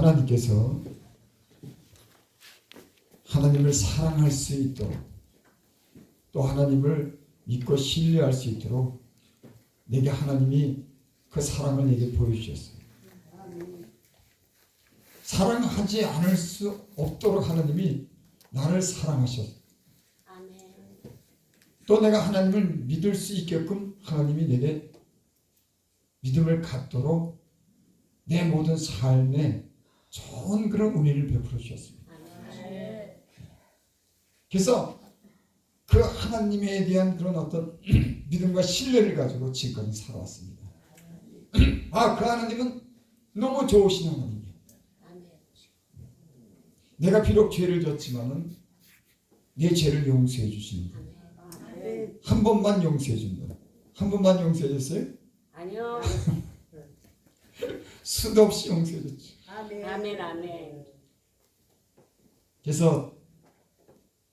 하나님께서 하나님을 사랑할 수 있도록 또 하나님을 믿고 신뢰할 수 있도록 내게 하나님이 그 사랑을 내게 보여주셨어요. 사랑하지 않을 수 없도록 하나님이 나를 사랑하셨어요. 또 내가 하나님을 믿을 수 있게끔 하나님이 내게 믿음을 갖도록 내 모든 삶에 좋은 그런 은혜를 베풀어 주셨습니다. 그래서 그 하나님에 대한 그런 어떤 믿음과 신뢰를 가지고 지금까지 살아왔습니다. 그 하나님은 너무 좋으신 하나님이에요. 내가 비록 죄를 졌지만은 내 죄를 용서해 주시는 분. 한 번만 용서해 준다. 한 번만 용서해 줬어요? 아니요. 수도 없이 용서해 줬죠. 아멘, 아멘. 그래서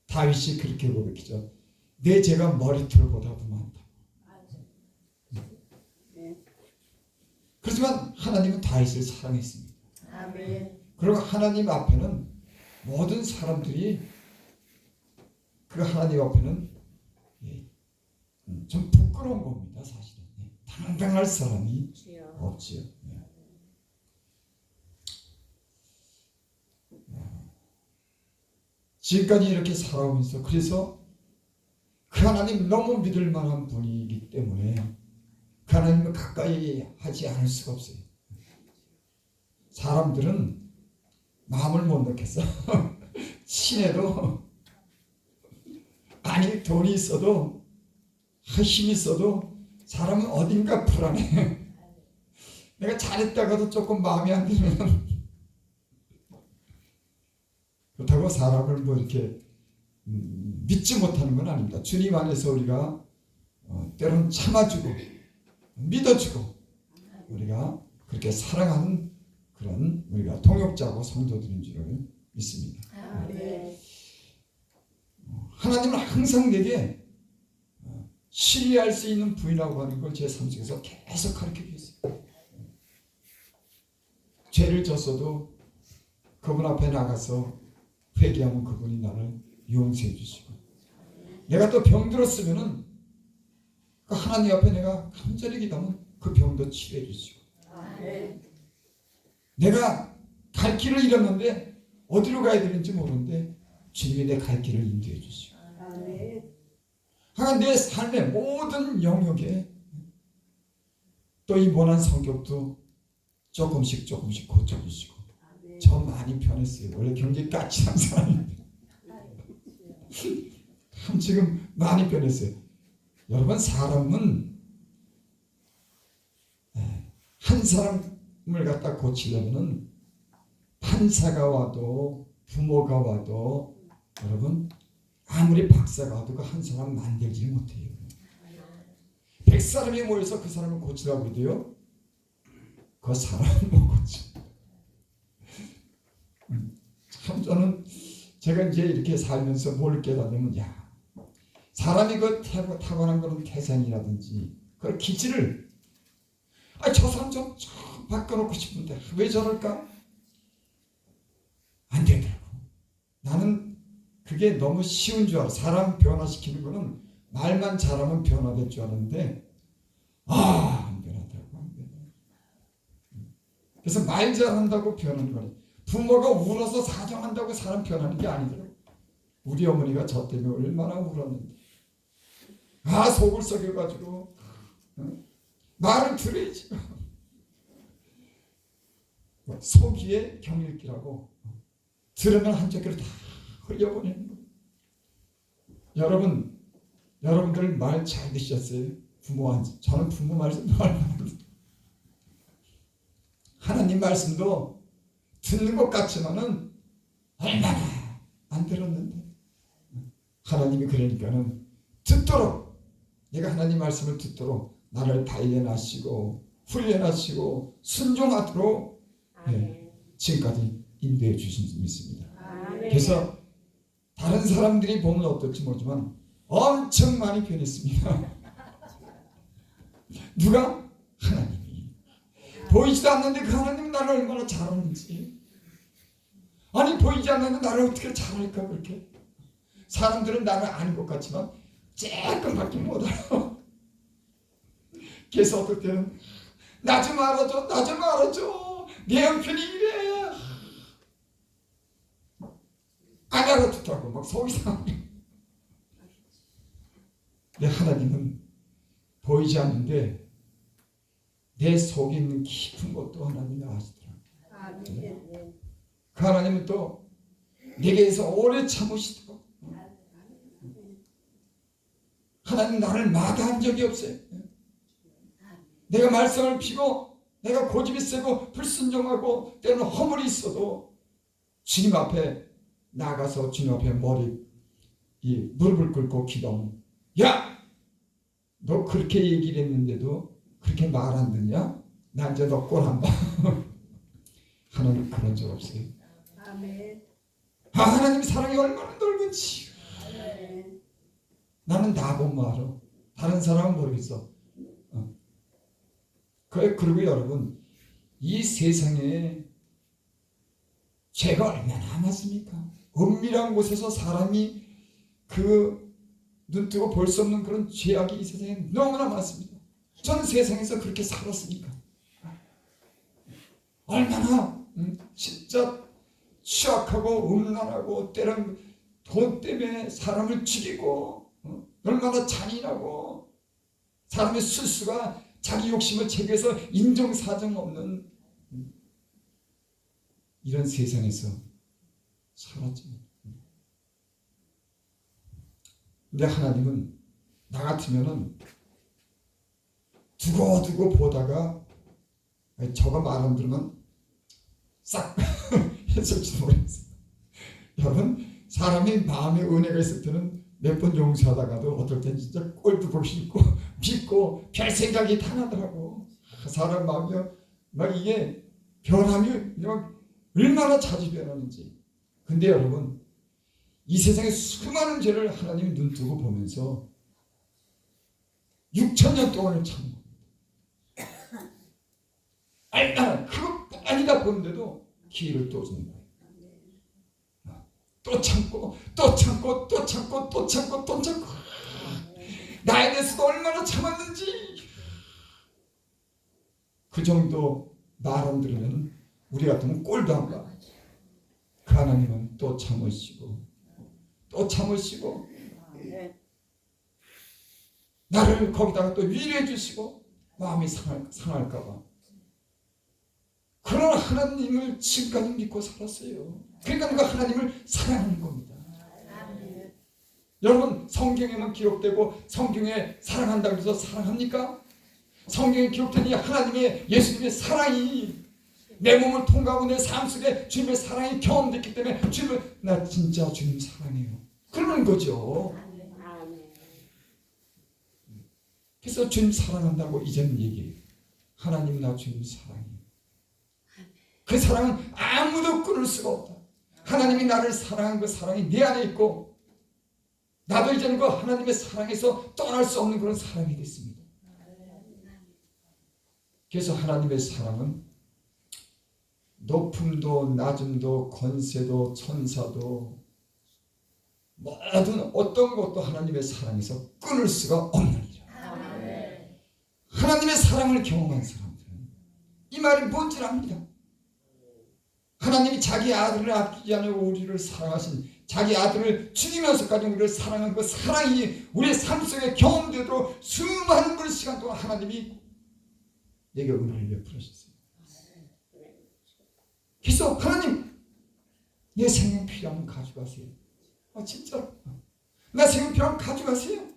다윗이 그렇게 고백했죠. 내 죄가 머리털보다도 많다. 그렇지만 하나님은 다윗을 사랑했습니다. 그리고 하나님 앞에는 모든 사람들이 그 하나님 앞에는 좀 부끄러운 겁니다. 사실은 당당할 사람이 없지요. 지금까지 이렇게 살아오면서 그래서 그 하나님 너무 믿을 만한 분이기 때문에 그 하나님을 가까이 하지 않을 수가 없어요. 사람들은 마음을 못 놓겠어. 친해도 아니 돈이 있어도 힘이 있어도 사람은 어딘가 불안해. 내가 잘했다가도 조금 마음에 안 들면 그렇다고 사람을 뭐 이렇게 믿지 못하는 건 아닙니다. 주님 안에서 우리가 때로는 참아주고 믿어주고 우리가 그렇게 사랑하는 그런 우리가 동역자고 성도들인 줄을 믿습니다. 하나님은 항상 내게 신뢰할 수 있는 분이라고 하는 걸 제 삶속에서 계속 가르쳐 주셨어요. 죄를 졌어도 그분 앞에 나가서 회개하면 그분이 나를 용서해 주시고 내가 또 병들었으면은 그 하나님 앞에 내가 간절히 기도하면 그 병도 치료해 주시고 내가 갈 길을 잃었는데 어디로 가야 되는지 모르는데 주님이 내 갈 길을 인도해 주시고 하나님 내 삶의 모든 영역에 또 이 모난 성격도 조금씩 고쳐주시고 저 많이 변했어요. 원래 굉장히 까칠한 사람인데 참 지금 많이 변했어요. 여러분 사람은 한 사람을 갖다 고치려면은 판사가 와도 부모가 와도 여러분 아무리 박사가 와도 그 한 사람 만들지 못해요. 100사람이 모여서 그 사람을 고치라고 해도요 그 사람을 못 고쳐. 참 저는 제가 이제 이렇게 살면서 뭘 깨닫냐면 사람이 그 타고난 그런 태생이라든지 그 기질을 저 사람 좀 바꿔놓고 싶은데 왜 저럴까? 안 되더라고. 나는 그게 너무 쉬운 줄 알아. 사람 변화시키는 거는 말만 잘하면 변화될 줄 알았는데 안 변하더라고. 그래서 말 잘한다고 변하는 거니 부모가 울어서 사정한다고 사람 변하는 게 아니더라고. 우리 어머니가 저 때문에 얼마나 울었는데 속을 썩여가지고 말을 들어야지. 속이에 경읽기라고 들으면 한쪽으로 다 흘려보내는 거예요. 여러분들 말 잘 드셨어요? 부모한테. 저는 부모 말씀 얼마나 하나님 말씀도 듣는 것 같지만은 얼마나 안 들었는데 하나님이 그러니까는 듣도록 내가 하나님 말씀을 듣도록 나를 단련하시고 훈련하시고 순종하도록 지금까지 인도해 주신 줄 믿습니다. 그래서 다른 사람들이 보면 어떨지 모르지만 엄청 많이 변했습니다. 누가? 하나님이. 보이지도 않는데 그 하나님 나를 얼마나 잘 아는지 아니 보이지 않는데 나를 어떻게 잘할까 그렇게? 사람들은 나를 아는 것 같지만 조금밖에 못 알아. 그래서 어떨 때는 나 좀 알아줘, 나 좀 알아줘. 내 형편이 이래. 안 알아주더라고. 막 속이 상해. 근데 하나님은 보이지 않는데 내 속에 있는 깊은 것도 하나님이 아시더라고요. 아멘. 그 하나님은 또 내게서 오래 참으시더라고요. 하나님 나를 마다한 적이 없어요. 내가 말썽을 피고 내가 고집이 세고 불순종하고 때로는 허물이 있어도 주님 앞에 나가서 주님 앞에 무릎을 꿇고 기도하면 야! 너 그렇게 얘기를 했는데도 그렇게 말 안 듣냐? 나 이제 너 꼴 안 봐. 하나님 그런 적 없어요. 아멘. 하나님 사랑이 얼마나 넓은지. 아멘. 나는 나보면 알아. 다른 사람은 모르겠어. 그리고 여러분 이 세상에 죄가 얼마나 많습니까? 은밀한 곳에서 사람이 눈 뜨고 볼 수 없는 그런 죄악이 이 세상에 너무나 많습니다. 저는 세상에서 그렇게 살았으니까 얼마나 진짜 취약하고 음란하고 때론 돈 때문에 사람을 죽이고 얼마나 잔인하고 사람의 술수가 자기 욕심을 제거해서 인정사정 없는 이런 세상에서 살았지. 근데 하나님은 나 같으면은 두고두고 보다가 저거 말 안 들으면 싹 했을지도 모르겠어요. 여러분 사람이 마음에 은혜가 있을 때는 몇 번 용서하다가도 어떨 땐 진짜 꼴도 보기 싫고 믿고 별 생각이 다 나더라고. 사람 마음이 막 이게 변함이 얼마나 자주 변하는지. 근데 여러분 이 세상에 수많은 죄를 하나님이 눈뜨고 보면서 6,000년 동안을 참은 겁니다. 얼마나 그거 아니다 보는데도 기회를 또 주는 거예요. 또 참고 또 참고 또 참고 또 참고 또 참고 나에 대해서도 얼마나 참았는지. 그 정도 말 안 들으면 우리 같으면 꼴도 안 봐. 그 하나님은 또 참으시고 또 참으시고 나를 거기다가 또 위로해 주시고 마음이 상할까 봐. 그런 하나님을 지금까지 믿고 살았어요. 그러니까 우리가 하나님을 사랑하는 겁니다. 여러분 성경에만 기록되고 성경에 사랑한다고 해서 사랑합니까? 성경에 기록된 이 하나님의 예수님의 사랑이 내 몸을 통과하고 내 삶 속에 주님의 사랑이 경험됐기 때문에 나 진짜 주님 사랑해요. 그러는 거죠. 그래서 주님 사랑한다고 이제는 얘기해요. 하나님 나 주님 사랑해요. 그 사랑은 아무도 끊을 수가 없다. 하나님이 나를 사랑한 그 사랑이 내 안에 있고 나도 이제는 그 하나님의 사랑에서 떠날 수 없는 그런 사랑이 됐습니다. 그래서 하나님의 사랑은 높음도 낮음도 권세도 천사도 모든 어떤 것도 하나님의 사랑에서 끊을 수가 없는 일이라. 하나님의 사랑을 경험한 사람들은 이 말이 뭔지 압니다. 하나님이 자기 아들을 아끼지 않으고 우리를 사랑하신 자기 아들을 죽이면서까지 우리를 사랑한 그 사랑이 우리의 삶 속에 경험되도록 수많은 그 시간 동안 하나님이 내게 은혜를 베풀으셨어요. 그래서 하나님 내 생명 필요하면 가져가세요. 진짜 내 생명 필요하면 가져가세요.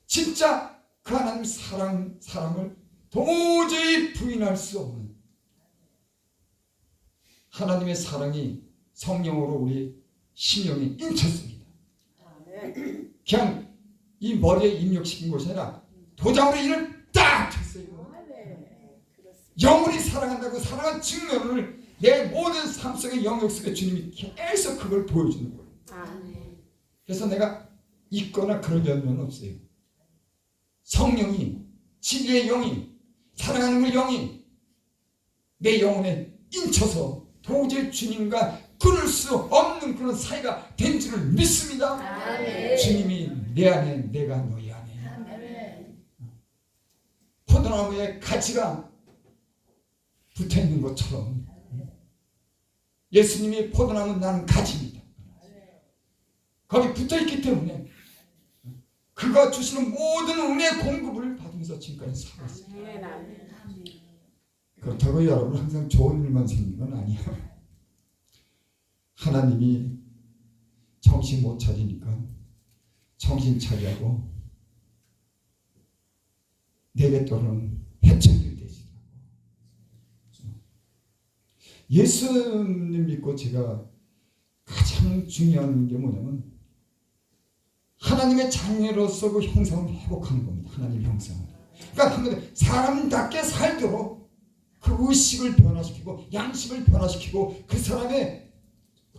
진짜 그 하나님 사랑을 도저히 부인할 수 없는 하나님의 사랑이 성령으로 우리 심령에 인쳤습니다. 그냥 이 머리에 입력시킨 것이 아니라 도장으로 이를 딱 쳤어요. 영원히 사랑한다고 사랑한 증거를 내 모든 삶 속의 영역 속에 주님이 계속 그걸 보여주는 거예요. 그래서 내가 있거나 그런 면은 없어요. 성령이 진리의 영이 사랑하는 그 영이 내 영혼에 인쳐서 도저히 주님과 끊을 수 없는 그런 사이가 된 줄을 믿습니다. 아멘. 주님이 내 안에, 내가 너희 안에. 아멘. 포도나무에 가지가 붙어있는 것처럼 예수님이 포도나무, 나는 가지입니다. 거기 붙어있기 때문에 그가 주시는 모든 은혜의 공급을 받으면서 지금까지 살고 있습니다. 그렇다고 여러분 항상 좋은 일만 생긴 건 아니야. 하나님이 정신 못 차리니까 정신 차리라고 내게 또는 해천이 되시더라고. 예수님 믿고 제가 가장 중요한 게 뭐냐면 하나님의 자녀로서 그 형상을 회복하는 겁니다. 하나님의 형상을. 그러니까 한마디로 사람답게 살도록 그 의식을 변화시키고 양심을 변화시키고 그 사람의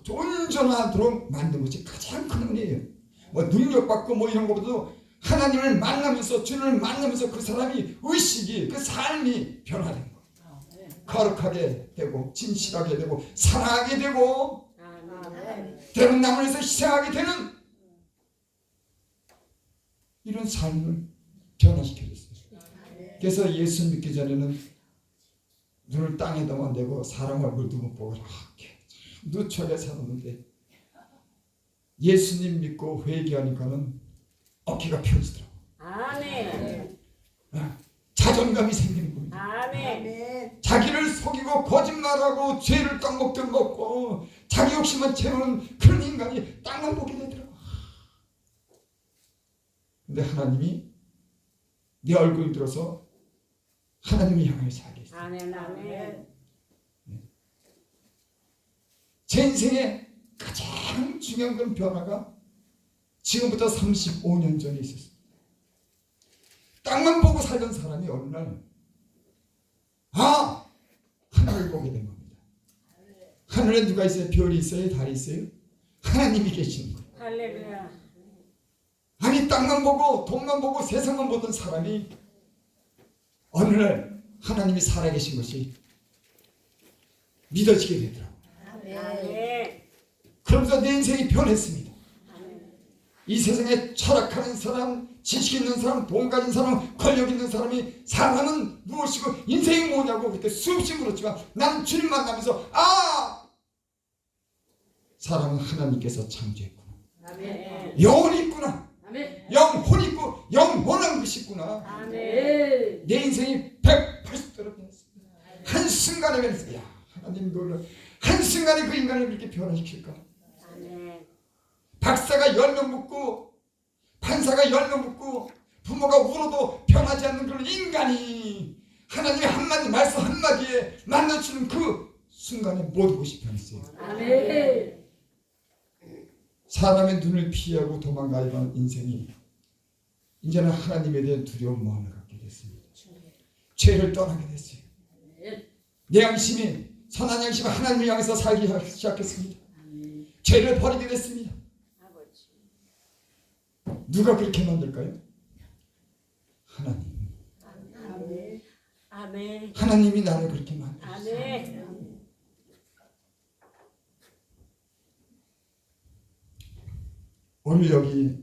온전하도록 만든 것이 가장 큰 은혜예요. 뭐 능력받고 뭐 이런 것보다도 하나님을 만나면서 주님을 만나면서 그 사람이 의식이 그 삶이 변화된 거예요. 거룩하게 되고 진실하게 되고 사랑하게 되고 때론 남을 위해서 희생하게 되는 이런 삶을 변화시켜줬어요. 그래서 예수 믿기 전에는 눈을 땅에다만 대고 사람 얼굴도 못 보고 이렇게 누추하게 살았는데 예수님 믿고 회개하니까는 어깨가 펴지더라고요. 아멘. 자존감이 생기는 겁니다. 아멘. 자기를 속이고 거짓말하고 죄를 떡먹듯 먹고 자기 욕심만 채우는 그런 인간이 땅만 보게 되더라고요. 근데 하나님이 네 얼굴 들어서 하나님을 향해 살게 했어요. 아멘. 아멘. 제 인생에 가장 중요한 건 변화가 지금부터 35년 전에 있었어요. 땅만 보고 살던 사람이 어느 날 하늘을 보게 된 겁니다. 하늘에 누가 있어요? 별이 있어요? 달이 있어요? 하나님이 계시는 거예요. 할렐루야. 아니 땅만 보고 돈만 보고 세상만 보던 사람이 어느 날 하나님이 살아계신 것이 믿어지게 되더라고요. 아멘. 그러면서 내 인생이 변했습니다. 이 세상에 철학하는 사람, 지식 있는 사람, 돈 가진 사람, 권력 있는 사람이 사람은 무엇이고 인생이 뭐냐고 그때 수없이 물었지만 나는 주님 만나면서 사람은 하나님께서 창조했구나. 아멘. 영혼이 있구나. 아멘. 영혼이 있고 영원한 것이 있구나. 아멘. 내 인생이 180도로 변했습니다. 한순간에 변했어요. 야, 하나님 놀라. 한순간에 그 인간을 이렇게 변화시킬까? 아멘. 박사가 10명 붙고 판사가 10명 붙고 부모가 울어도 변하지 않는 그런 인간이 하나님의 한마디 말씀 한마디에 만나주는 그 순간에 모든 것이 변했어요. 아멘. 사람의 눈을 피하고 도망가려는 인생이 이제는 하나님에 대한 두려운 마음을 갖게 됐습니다. 죄를 떠나게 됐어요. 내 양심이 선한 양심이 하나님을 향해서 살기 시작했습니다. 죄를 버리게 됐습니다. 누가 그렇게 만들까요? 하나님. 아멘. 아멘. 하나님이 나를 그렇게 만들었어요. 아멘. 오늘 여기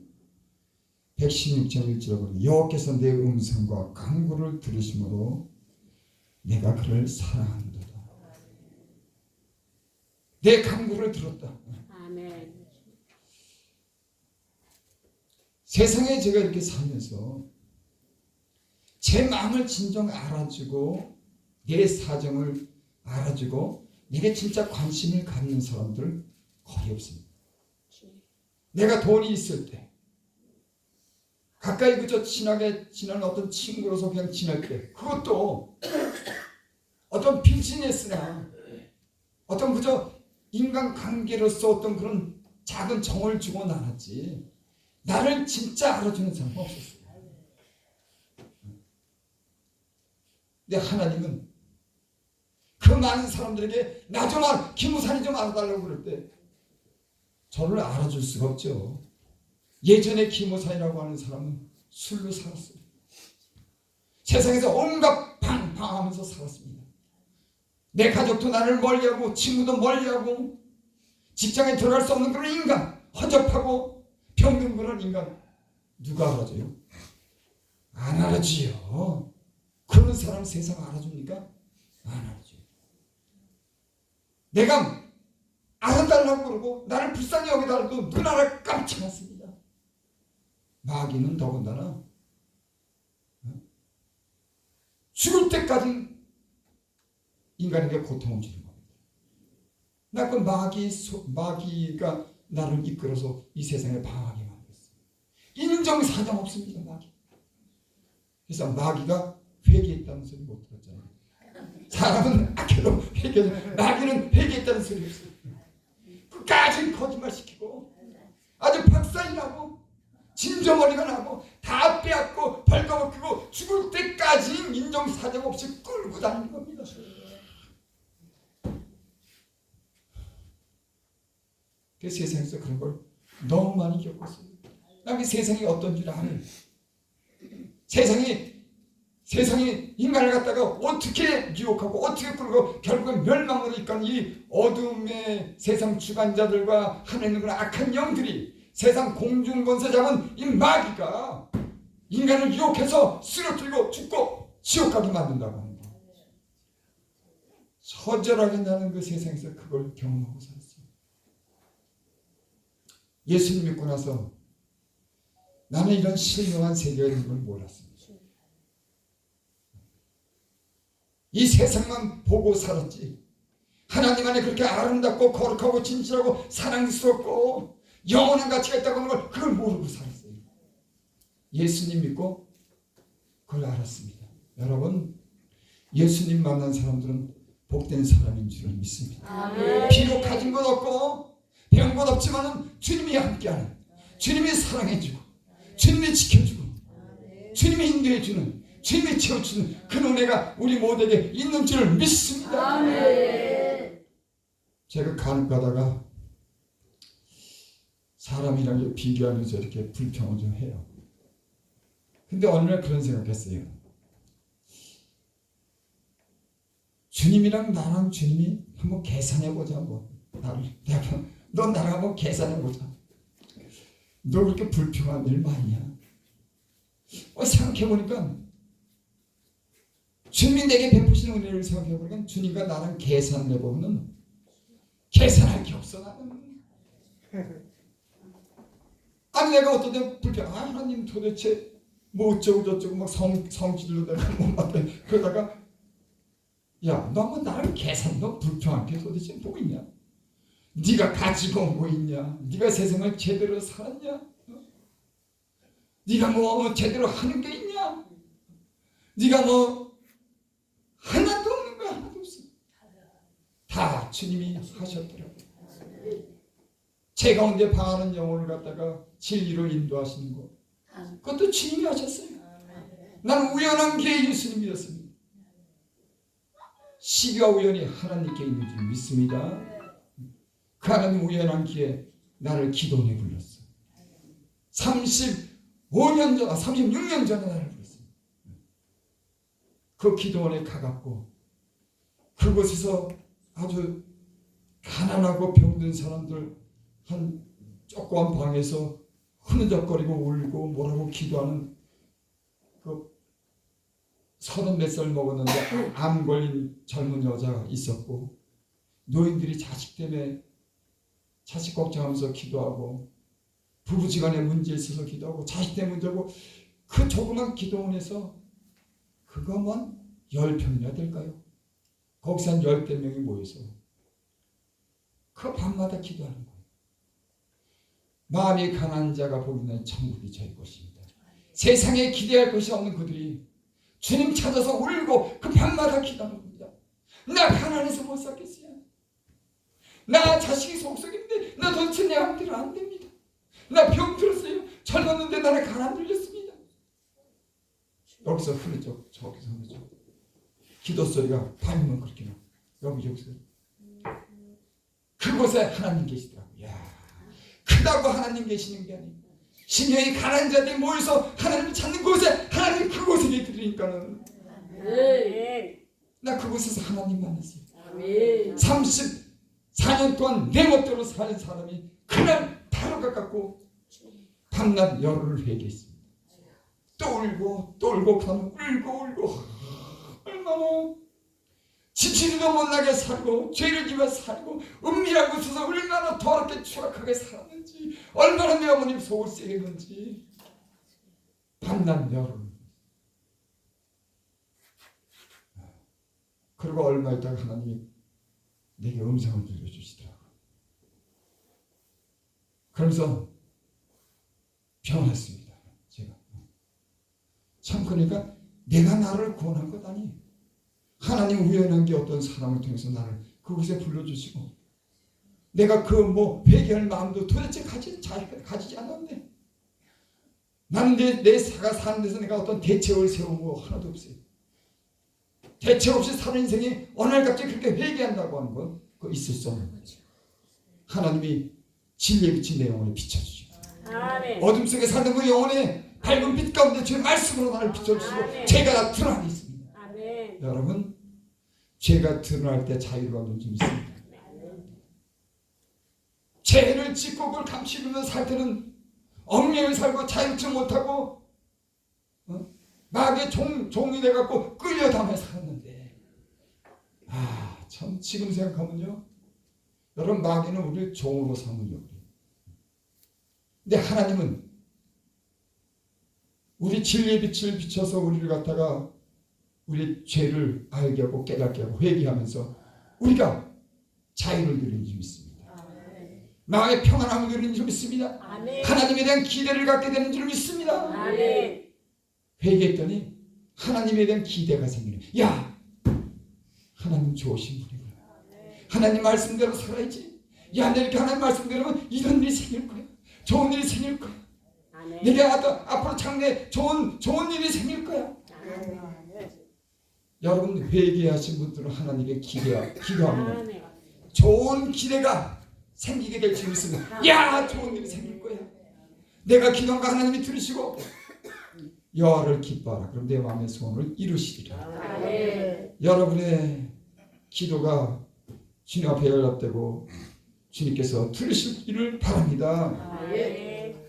116장 1절에 여호와께서 내 음성과 간구를 들으심으로 내가 그를 사랑한도다. 내 간구를 들었다. 아멘. 세상에 제가 이렇게 살면서 제 마음을 진정 알아주고 내 사정을 알아주고 내게 진짜 관심을 갖는 사람들 거의 없습니다. 내가 돈이 있을 때 가까이 그저 친하게 지내는 어떤 친구로서 그냥 지낼 때 그것도 어떤 비즈니스나 어떤 그저 인간관계로서 어떤 그런 작은 정을 주고 나눴지 나를 진짜 알아주는 사람은 없었어요. 근데 하나님은 그 많은 사람들에게 나 좀 김우산이 좀 알아달라고 그럴 때 저를 알아줄 수가 없죠. 예전에 김우산이라고 하는 사람은 술로 살았어요. 세상에서 온갖 방황하면서 살았습니다. 내 가족도 나를 멀리하고 친구도 멀리하고 직장에 들어갈 수 없는 그런 인간, 허접하고 병든 그런 인간 누가 알아줘요? 안 알아주요. 그런 사람 세상 알아줍니까? 안 알아줘요. 내가 알아달라고 그러고 나를 불쌍히 여기달라고 눈알을 깜짝했습니다. 마귀는 더군다나 죽을 때까지 인간에게 고통을 주는 겁니다. 나 그 마귀가 나를 이끌어서 이 세상에 방황하게 만들었어요. 인정사정 없습니다. 마귀. 그래서 마귀가 회개했다는 소리 못 들었잖아요. 사람은 악해도 회개하죠. 마귀는 회개했다는 소리 없어요. 끝까지 거짓말시키고 아주 박살나고 진저머리가 나고 다 빼앗고 벌거벗기고 죽을 때까지 인정사정 없이 끌고 다니는 겁니다. 그 세상에서 그런 걸 너무 많이 겪었어요. 난 그 세상이 어떤 줄 알아요. 세상이 인간을 갖다가 어떻게 유혹하고 어떻게 끌고 결국은 멸망으로 이끄는 이 어둠의 세상 주관자들과 하나님의 그런 악한 영들이 세상 공중권세 잡은 이 마귀가 인간을 유혹해서 쓰러뜨리고 죽고 지옥 가게 만든다고 하는 거예요. 처절하게 나는 그 세상에서 그걸 경험하고 살았어요. 예수님 믿고 나서 나는 이런 신령한 세계가 있는 걸 몰랐습니다. 이 세상만 보고 살았지 하나님 안에 그렇게 아름답고 거룩하고 진실하고 사랑스럽고 영원한 가치가 있다고 하는 걸 그걸 모르고 살았어요. 예수님 믿고 그걸 알았습니다. 여러분 예수님 만난 사람들은 복된 사람인 줄을 믿습니다. 아멘. 비록 가진 것 없고 배운 것 없지만 주님이 함께하는, 주님이 사랑해주고 주님이 지켜주고 주님이 인도해주는, 주님이 채워주는 그 은혜가 우리 모두에게 있는 줄을 믿습니다. 아멘. 제가 간혹 가다가 사람이랑 비교하면서 이렇게 불평을 좀 해요. 근데 어느 날 그런 생각했어요. 주님이랑 나랑 주님이 한번 계산해보자. 너 나랑 한번 계산해보자. 너 그렇게 불평한 일 많이야. 생각해보니까 주님이 내게 베푸시는 은혜를 생각해보니까 주님과 나랑 계산해보면 계산할 게 없어. 나는 아니 내가 어떤 때 불평 하나님 도대체 뭐 어쩌고 저쩌고 막 성질로 내가 못 맞다 그러다가 야 너 한번 나를 너 불평한 게 도대체 뭐 있냐? 네가 가지고 뭐 있냐? 네가 세상을 제대로 살았냐? 네가 뭐 제대로 하는 게 있냐? 네가 뭐 하나도 없는 거야. 하나도 없어. 다 주님이 하셨더라고요. 제 가운데 방하는 영혼을 갖다가 진리로 인도하시는 것 그것도 주님이 하셨어요. 나는 우연한 기회에 예수님이었습니다. 시기와 우연이 하나님께 있는 줄 믿습니다. 그 하나님 우연한 기회에 나를 기도원에 불렀어. 36년 전에 나를 불렀어요. 그 기도원에 가갖고 그곳에서 아주 가난하고 병든 사람들 한 조그만 방에서 흐느적거리고 울고 뭐라고 기도하는 그 34살 먹었는데 암 걸린 젊은 여자가 있었고 노인들이 자식 때문에 자식 걱정하면서 기도하고 부부지간에 문제 있어서 기도하고 자식 때문에 문제고 그 조그만 기도원에서 그거만 10평이나 될까요? 거기서 한 10대 명이 모여서 그 밤마다 기도하는 거예요. 마음이 가난한 자가 복있는 천국이 저희 것입니다. 세상에 기대할 것이 없는 그들이 주님 찾아서 울고 그 밤마다 기도하는 겁니다. 나 가난해서 못 살겠어요. 나 자식이 속썩인데 나 도대체 내 마음대로 안 됩니다. 나 병 들었어요. 젊었는데 나는 가난 들렸습니다. 여기서 흐르죠. 저기서 흐르죠. 기도 소리가 밤이면 그렇게 나. 여기서 그곳에 하나님 계시더라고요. 크다고 하나님 계시는 게 아니고 심령이 가난한 자들이 모여서 하나님을 찾는 곳에 하나님 그곳에 계시니까는 네. 나 그곳에서 하나님 만났어요. 아멘. 34년 동안 내 멋대로 사는 사람이 그날 바로가 갖고 밤낮 열흘을 회개했습니다. 또 울고 또 울고 가면 울고 얼마나 지치지도 못나게 살고 죄를 지며 살고 은밀한 곳에서 얼마나 더럽게 추악하게 살았는지, 얼마나 내 어머님 속을 썩였는지. 밤낮 열흘. 그리고 얼마 있다가 하나님이 내게 음성을 들려주시더라고요. 그러면서 변했습니다. 제가 참, 그러니까 내가 나를 구원한 것 아니에요. 하나님 우연한 게 어떤 사람을 통해서 나를 그곳에 불러주시고, 내가 회개할 마음도 도대체 가지지 않았는데, 나는 내 사가 사는 데서 내가 어떤 대책을 세운 거 하나도 없어요. 대책 없이 사는 인생이 어느 날 갑자기 그렇게 회개한다고 하는 건 그거 있을 수 없는 거죠. 하나님이 진리에 비친 내 영혼에 비춰주시고, 아멘. 어둠 속에 사는 그 영혼에 밝은 빛 가운데 주의 말씀으로 나를 비춰주시고, 아멘. 죄가 다 드러나겠습니다. 아멘. 여러분, 죄가 드러날 때 자유가 얻는 줄 믿습니다. 죄를 짓고 그걸 감추면서 살 때는 얽매여 살고 자유치 못하고 마귀의 종이 돼갖고 끌려다며 살았는데, 참 지금 생각하면요, 여러분, 마귀는 우리를 종으로 삼으려고 그래요. 근데 하나님은 우리 진리의 빛을 비춰서 우리를 갖다가 우리 죄를 알게 하고 깨닫게 하고 회개하면서 우리가 자유를 누리는 줄 믿습니다. 마음의 평안함을 누리는 줄 믿습니다. 아멘. 하나님에 대한 기대를 갖게 되는 줄 믿습니다. 아멘. 회개했더니 하나님에 대한 기대가 생기는, 야, 하나님 좋으신 분이구나. 하나님 말씀대로 살아야지. 야, 내 이렇게 하나님 말씀대로면 이런 일이 생길 거야. 좋은 일이 생길 거야. 아멘. 내가 앞으로 장래 좋은 일이 생길 거야. 아멘. 여러분, 회개하신 분들은 하나님께 기도합니다. 아멘. 좋은 기대가 생기게 될 줄 믿습니다. 야, 좋은 일이 생길 거야. 내가 기도한 거 하나님이 들으시고 여호와를 기뻐하라. 그럼 내 마음의 소원을 이루시리라. 아멘. 여러분의 기도가 주님 앞에 연락되고 주님께서 들으시기를 바랍니다. 아멘.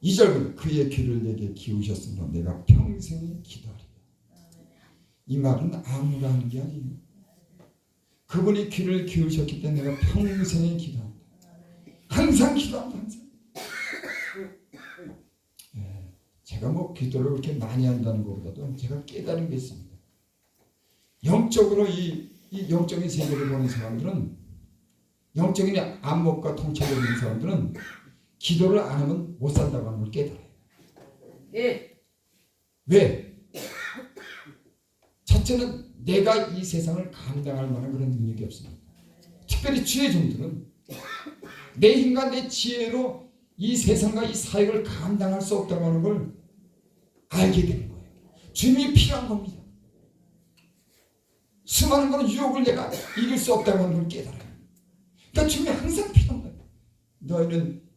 2절은 그의 귀를 내게 기우셨으므로 내가 평생에 기도하리라. 이 말은 아무나 하는 게 아니에요. 그분이 귀를 기울이셨기 때문에 내가 평생에 기도합니다. 항상 기도합니다. 항상. 제가 기도를 그렇게 많이 한다는 것보다도 제가 깨달은 게 있습니다. 영적으로 이 영적인 세계를 보는 사람들은, 영적인 안목과 통찰을 보는 사람들은 기도를 안 하면 못 산다고 하는 걸 깨달아요. 왜? 첫째는 내가 이 세상을 감당할 만한 그런 능력이 없습니다. 특별히 주의 종들은 내 힘과 내 지혜로 이 세상과 이 사역을 감당할 수 없다고 하는 걸 알게 되는 거예요. 주님이 필요한 겁니다. 수많은 그런 유혹을 내가 이길 수 없다고 하는 걸 깨달아요. 그러니까 주님이 항상 필요한 거예요. 너희는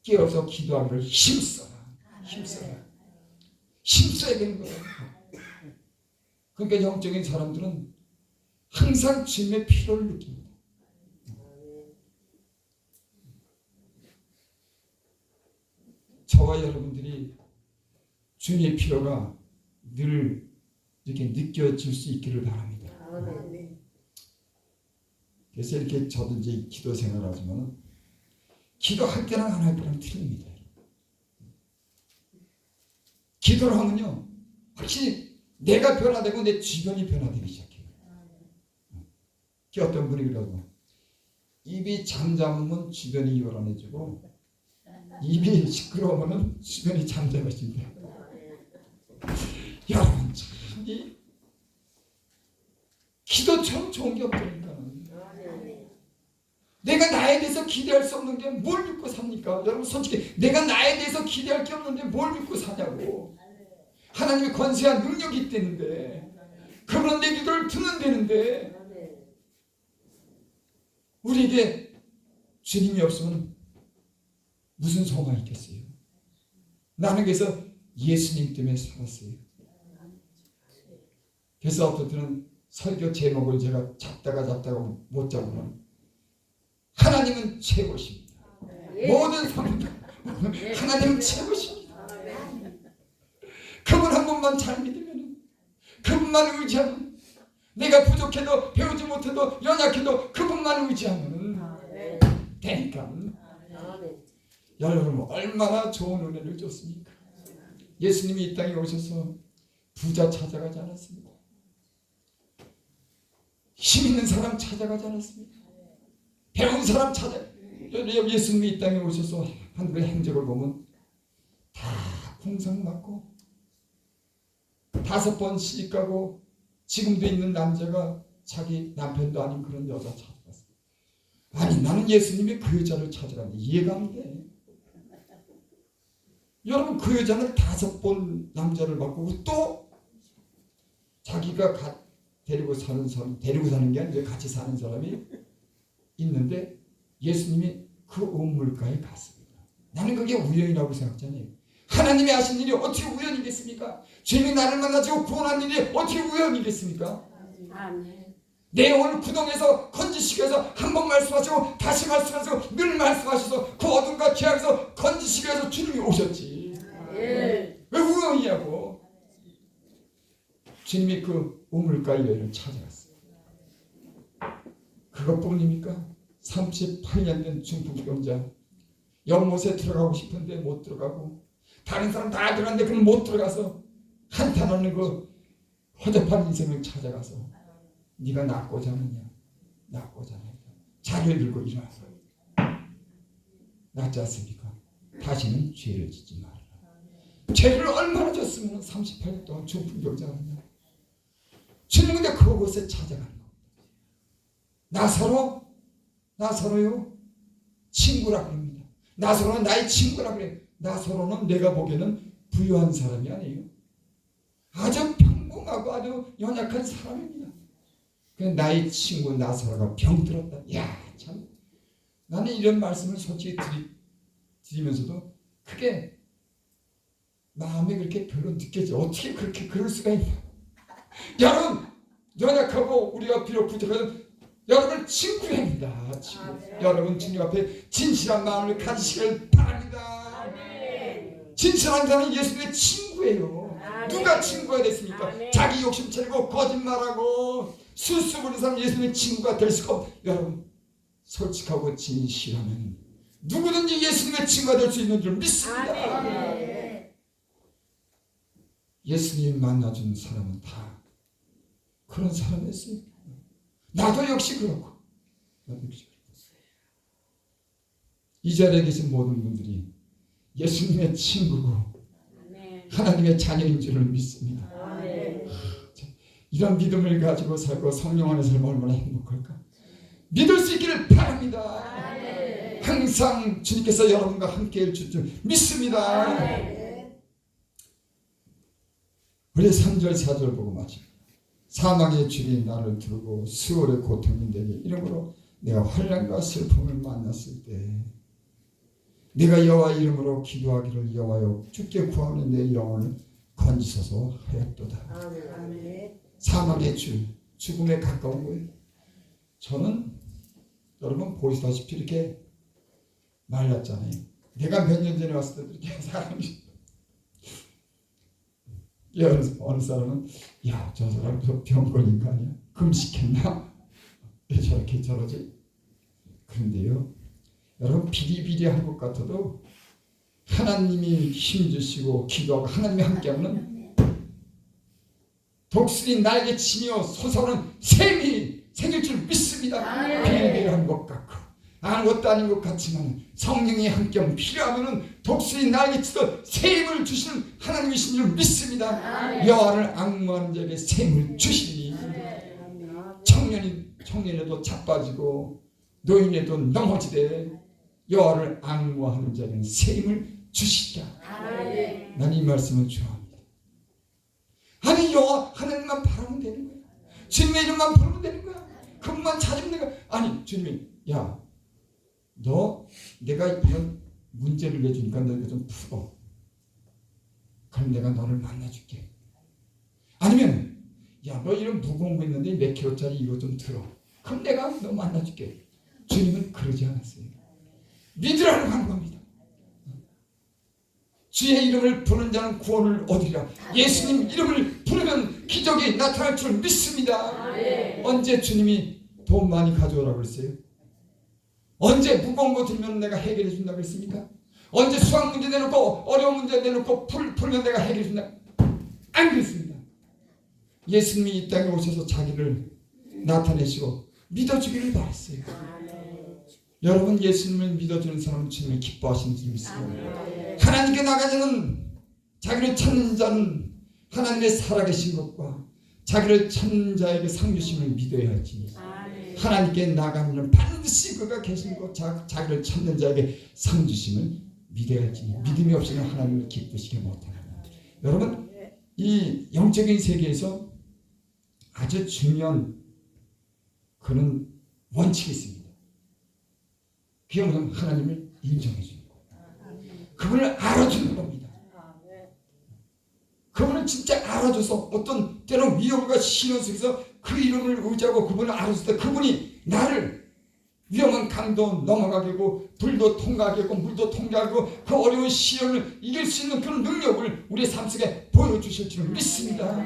깨어서 기도하기를 힘써라. 힘써야 되는 거예요. 그러니까 영적인 사람들은 항상 주님의 필요를 느낍니다. 저와 여러분들이 주님의 필요가 늘 이렇게 느껴질 수 있기를 바랍니다. 그래서 이렇게 저도 이제 기도 생활을 하지만 기도할 때랑 안 할 때랑 틀립니다. 기도를 하면요, 확실히 내가 변화되고 내 주변이 변화되기 시작해요. 어떤 분이 그러고, 입이 잠잠하면 주변이 요란해지고 입이 시끄러우면 주변이 잠잠해진다. 여러분, 참 이 기도처럼 좋은 게 없다니까. 내가 나에 대해서 기대할 수 없는 게 뭘 믿고 삽니까? 여러분, 솔직히 내가 나에 대해서 기대할 게 없는데 뭘 믿고 사냐고. 하나님의 권세와 능력이 있다는데, 그런 내 기도를 듣는다는데, 우리에게 주님이 없으면 무슨 소망이 있겠어요? 나는 그래서 예수님 때문에 살았어요. 그래서 어떤 때는 설교 제목을 제가 잡다가 못 잡으면 하나님은 최고십니다. 모든 성도 하나님은 최고십니다. 그분 한 분만 잘 믿으면, 그분만 의지하면, 내가 부족해도 배우지 못해도 연약해도 그분만 의지하면 되니까. 여러분 얼마나 좋은 은혜를 줬습니까? 예수님이 이 땅에 오셔서 부자 찾아가지 않았습니다. 힘 있는 사람 찾아가지 않았습니다. 배운 사람 예수님이 이 땅에 오셔서 하늘의 행적을 보면 다 풍성맞고 5번 시집가고 지금도 있는 남자가 자기 남편도 아닌 그런 여자 찾아갔어요. 아니 나는 예수님이 그 여자를 찾아갔는데 이해가 안 돼. 여러분 그 여자는 5번 남자를 바꾸고 또 자기가 데리고 사는 게 아니라 같이 사는 사람이 있는데 예수님이 그 우물가에 갔습니다. 나는 그게 우연이라고 생각하잖아요. 하나님이 하신 일이 어떻게 우연이겠습니까? 주님이 나를 만나주고 구원한 일이 어떻게 우연이겠습니까? 아멘. 내 오늘 구덩에서 건지시기 위해서 한 번 말씀하시고 다시 말씀하시고 늘 말씀하셔서 그 어둠과 죄악에서 건지시기 위해서 주님이 오셨지. 왜 우연이냐고. 주님이 그 우물가 여인을 찾아갔어요. 그것뿐입니까? 38년 된 중풍병자, 연못에 들어가고 싶은데 못 들어가고 다른 사람 다 들어갔는데 그는 못 들어가서 한탄하는 그 허접한 인생을 찾아가서 네가 낫고자 하느냐? 낫고자 하느냐? 자리를 들고 일어나서 낫지 않습니까? 다시는 죄를 짓지 말라. 죄를 얼마나 졌으면 38년 동안 중풍병자가 하냐? 주님 근데 그곳에 찾아가는 겁니다. 나사로요 친구라 그럽니다. 나사로는 나의 친구라 그래. 나사로는 내가 보기에는 부유한 사람이 아니에요. 아주 평범하고 아주 연약한 사람입니다. 나의 친구 나사로가 병들었다. 야, 참 나는 이런 말씀을 솔직히 드리면서도 그게 마음에 그렇게 별로 느껴져. 어떻게 그렇게 그럴 수가 있나? 여러분 연약하고 우리가 비록 부족하든 여러분 친구야 합니다. 친구. 여러분 주님 앞에 진실한 마음을 가지시길 바랍니다. 진실한 자는 예수님의 친구예요. 누가 친구가 됐습니까? 자기 욕심 차리고 거짓말하고 수수 부리는 사람 예수님의 친구가 될 수가 없어요. 여러분 솔직하고 진실하면 누구든지 예수님의 친구가 될 수 있는 줄 믿습니다. 예수님이 만나준 사람은 다 그런 사람이었습니다. 나도 역시 그렇고 이 자리에 계신 모든 분들이 예수님의 친구고 하나님의 자녀인 줄을 믿습니다. 이런 믿음을 가지고 살고 성령 안에 살면 얼마나 행복할까? 믿을 수 있기를 바랍니다. 항상 주님께서 여러분과 함께 해줄 줄 믿습니다. 우리 3절 4절 보고 마칩니다. 사망의 줄이 나를 두르고 수월의 고통이 내게 이름으로 내가 환난과 슬픔을 만났을 때 내가 여호와 이름으로 기도하기를 여호와여 주께 구하는 내 영혼을 건지소서 하였도다. 사망의 줄, 죽음에 가까운 거예요. 저는 여러분 보시다시피 이렇게 말랐잖아요. 내가 몇 년 전에 왔을 때도 이렇게 사람이 어느 사람은 야, 저 사람 병 걸린 거 아니야? 금식했나? 왜 저렇게 저러지? 그런데요 여러분 비리비리한 것 같아도 하나님이 힘주시고 기도하고 하나님이 함께하면 독수리 날개 치며 솟아오르는 샘이 생길 줄 믿습니다. 비리비리한 것 같고 아무것도 아닌 것 같지만 성령이 함께하면 필요하면 독수리 날개 치듯 샘을 주시는 하나님이신 줄 믿습니다. 여호와를 앙무하는 자에게 샘을 주시니 청년에도 자빠지고 노인에도 넘어지되 여호와를 앙무하는 자에게는 샘을 주시리라. 나는 이 말씀을 좋아합니다. 아니 여호와 하나님만 바라면 되는 거야. 주님의 이름만 부르면 되는 거야. 그분만 찾으면 되는 거야. 아니 주님이 야 너 내가 이런 문제를 내주니까 너 이거 좀 풀어. 그럼 내가 너를 만나줄게. 아니면 야 너 이런 무거운 거 있는데 몇 킬로짜리 이거 좀 들어. 그럼 내가 너 만나줄게. 주님은 그러지 않았어요. 믿으라고 하는 겁니다. 주의 이름을 부르는 자는 구원을 얻으리라. 예수님 이름을 부르면 기적이 나타날 줄 믿습니다. 언제 주님이 돈 많이 가져오라고 그랬어요? 언제 무거운 거 들면 내가 해결해 준다고 그랬습니까? 언제 수학 문제 내놓고 어려운 문제 내놓고 풀면 내가 해결해 준다? 안 그랬습니다. 예수님이 이 땅에 오셔서 자기를 나타내시고 믿어주기를 바랐어요. 여러분 예수님을 믿어주는 사람은 주님을 기뻐하시는 줄 믿습니다. 하나님께 나가자는 자기를 찾는 자는 하나님의 살아계신 것과 자기를 찾는 자에게 상 주심을 믿어야 할지 하나님께 나가면 반드시 그가 계신 것 자기를 찾는 자에게 상 주심을 믿어야 할지 믿음이 없이는 하나님을 기쁘시게 못합니다. 여러분 이 영적인 세계에서 아주 중요한 그런 원칙이 있습니다. 그게 뭐냐면 하나님을 인정해 주는 거예요. 그분을 알아주는 겁니다. 그분을 진짜 알아줘서 어떤 때로 위험과 시련 속에서 그 이름을 의지하고 그분을 알아줬을 때 그분이 나를 위험한 강도 넘어가게 하고 불도 통과하게 하고 물도 통과하고 그 어려운 시련을 이길 수 있는 그런 능력을 우리의 삶 속에 보여주실 줄 믿습니다.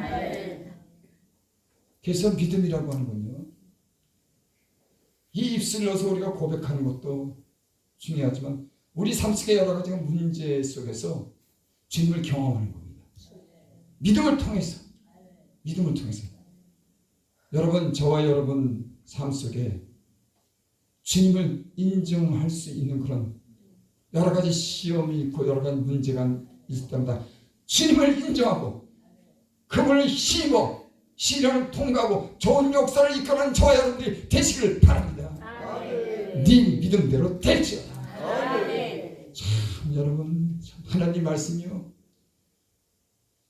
그래서 믿음이라고 하는 건요. 이 입술을 넣어서 우리가 고백하는 것도 중요하지만 우리 삶 속의 여러 가지 문제 속에서 주님을 경험하는 겁니다. 믿음을 통해서 여러분 저와 여러분 삶 속에 주님을 인정할 수 있는 그런 여러 가지 시험이 있고 여러 가지 문제가 있을 때마다 주님을 인정하고 그분을 힘입어 시련을 통과하고 좋은 역사를 이끌어가는 저와 여러분들이 되시기를 바랍니다. 네 믿음대로 될지어다. 참 여러분 하나님 말씀이요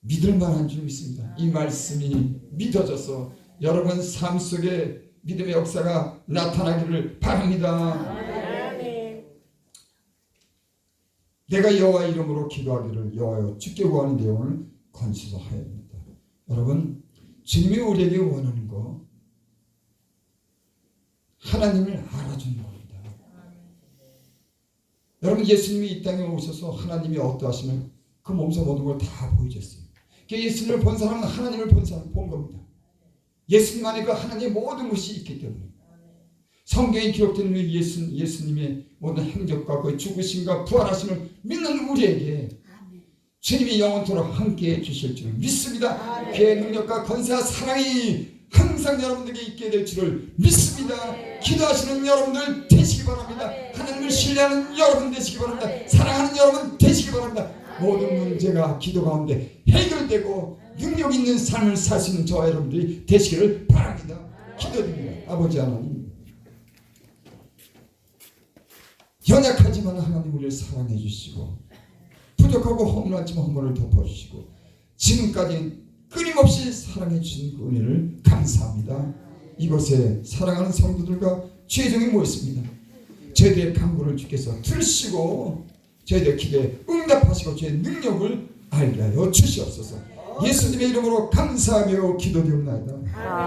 믿을 만한 줄 믿습니다. 이 말씀이 믿어져서 여러분 삶 속에 믿음의 역사가 나타나기를 바랍니다. 내가 여호와 이름으로 기도하기를 여호와여 주께 구하는 내용을 건지서 하옵니다. 여러분 주님이 우리에게 원하는 거 하나님을 알아주는 겁니다. 여러분 예수님이 이 땅에 오셔서 하나님이 어떠하시면 그 몸소 모든 걸 다 보여줬어요. 예수님을 본 사람은 하나님을 본 겁니다. 예수님 안에 그 하나님의 모든 것이 있기 때문에 성경에 기록된 예수님의 모든 행적과 그 죽으심과 부활하심을 믿는 우리에게 주님이 영원토록 함께해 주실 줄 믿습니다. 그의 능력과 권세와 사랑이 항상 여러분들에게 있게 될 줄을 믿습니다. 기도하시는 여러분들 되시기 바랍니다. 하나님을 신뢰하는 여러분 되시기 바랍니다. 사랑하는 여러분 되시기 바랍니다. 모든 문제가 기도 가운데 해결되고 능력 있는 삶을 살 수 있는 저와 여러분들이 되시기를 바랍니다. 기도드립니다. 아버지 하나님 연약하지만 하나님 우리를 사랑해 주시고 부족하고 허물하지만 허물을 덮어주시고 지금까지 끊임없이 사랑해 주신 그 은혜를 감사합니다. 이곳에 사랑하는 성도들과 죄종이 모였습니다. 저희들의 간구를 주께서 들으시고 저희들의 기도에 응답하시고 저희의 능력을 알게 하여 주시옵소서. 예수님의 이름으로 감사하며 기도드립니다.